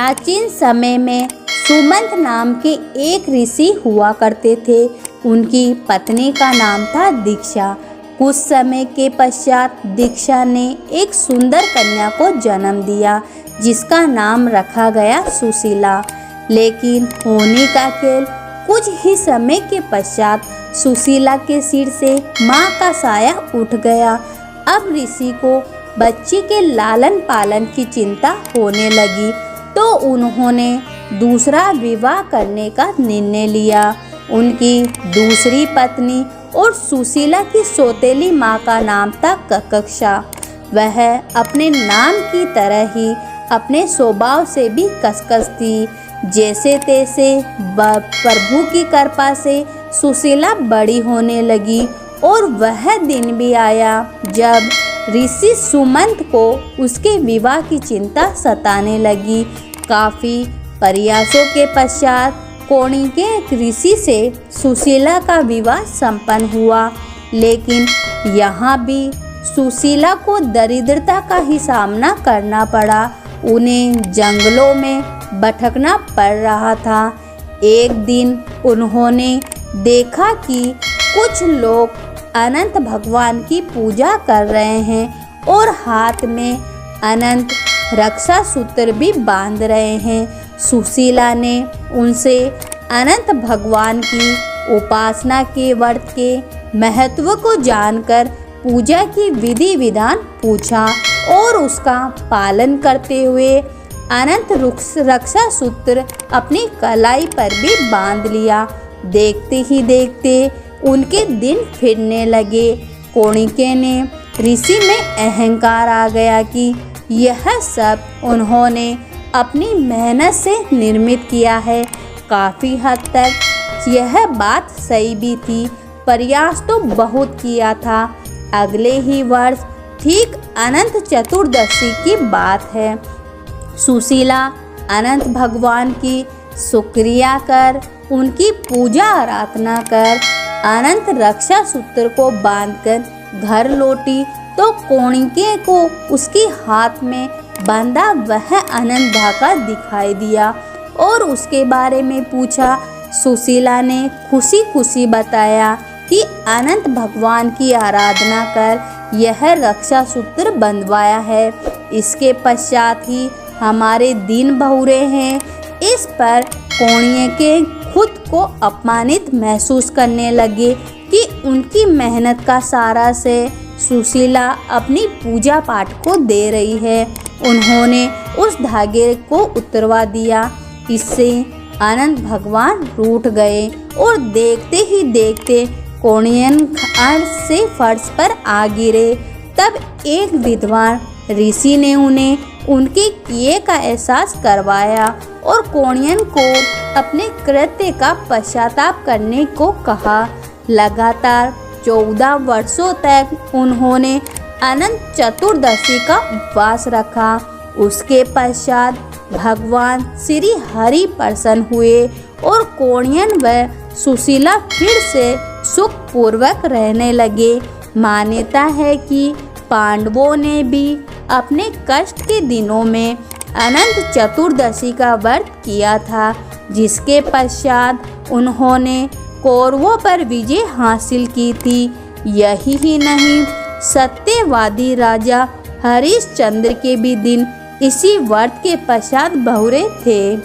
प्राचीन समय में सुमंत नाम के एक ऋषि हुआ करते थे। उनकी पत्नी का नाम था दीक्षा। कुछ समय के पश्चात दीक्षा ने एक सुंदर कन्या को जन्म दिया जिसका नाम रखा गया सुशीला। लेकिन होने का खेल, कुछ ही समय के पश्चात सुशीला के सिर से माँ का साया उठ गया। अब ऋषि को बच्ची के लालन पालन की चिंता होने लगी तो उन्होंने दूसरा विवाह करने का निर्णय लिया। उनकी दूसरी पत्नी और सुशीला की सौतेली माँ का नाम था कक्षा। वह अपने नाम की तरह ही अपने स्वभाव से भी कसकस थी। जैसे तैसे प्रभु की कृपा से सुशीला बड़ी होने लगी और वह दिन भी आया जब ऋषि सुमंत को उसके विवाह की चिंता सताने लगी। काफी प्रयासों के पश्चात कोणी के ऋषि से सुशीला का विवाह संपन्न हुआ। लेकिन यहाँ भी सुशीला को दरिद्रता का ही सामना करना पड़ा। उन्हें जंगलों में भटकना पड़ रहा था। एक दिन उन्होंने देखा कि कुछ लोग अनंत भगवान की पूजा कर रहे हैं और हाथ में अनंत रक्षा सूत्र भी बांध रहे हैं। सुशीला ने उनसे अनंत भगवान की उपासना के व्रत के महत्व को जानकर पूजा की विधि विधान पूछा और उसका पालन करते हुए अनंत रक्षा सूत्र अपनी कलाई पर भी बांध लिया। देखते ही देखते उनके दिन फिरने लगे। कोणिके ने ऋषि में अहंकार आ गया कि यह सब उन्होंने अपनी मेहनत से निर्मित किया है। काफ़ी हद तक यह बात सही भी थी। प्रयास तो बहुत किया था। अगले ही वर्ष ठीक अनंत चतुर्दशी की बात है। सुशीला अनंत भगवान की शुक्रिया कर, उनकी पूजा आराधना कर, अनंत रक्षा सूत्र को बांधकर घर लौटी तो कोणिके को उसके हाथ में बंधा वह अनंत धागा दिखाई दिया और उसके बारे में पूछा। सुशीला ने खुशी खुशी बताया कि अनंत भगवान की आराधना कर यह रक्षा सूत्र बंधवाया है। इसके पश्चात ही हमारे दिन बहुरे हैं। इस पर कोणिके खुद को अपमानित महसूस करने लगे कि उनकी मेहनत का सारा से सुशीला अपनी पूजा पाठ को दे रही है। उन्होंने उस धागे को उतरवा दिया। इससे अनंत भगवान रूठ गए और देखते ही देखते कोणियन अर्श से फर्श पर आ गिरे। तब एक विद्वान ऋषि ने उन्हें उनके किए का एहसास करवाया और कोणियन को अपने कृत्य का पश्चाताप करने को कहा। लगातार 14 वर्षों तक उन्होंने अनंत चतुर्दशी का उपवास रखा। उसके पश्चात भगवान श्री हरि प्रसन्न हुए और कोणियन व सुशीला फिर से सुखपूर्वक रहने लगे। मान्यता है कि पांडवों ने भी अपने कष्ट के दिनों में अनंत चतुर्दशी का व्रत किया था, जिसके पश्चात उन्होंने कौरवों पर विजय हासिल की थी। यही ही नहीं, सत्यवादी राजा हरिश्चंद्र के भी दिन इसी व्रत के पश्चात बहुरे थे।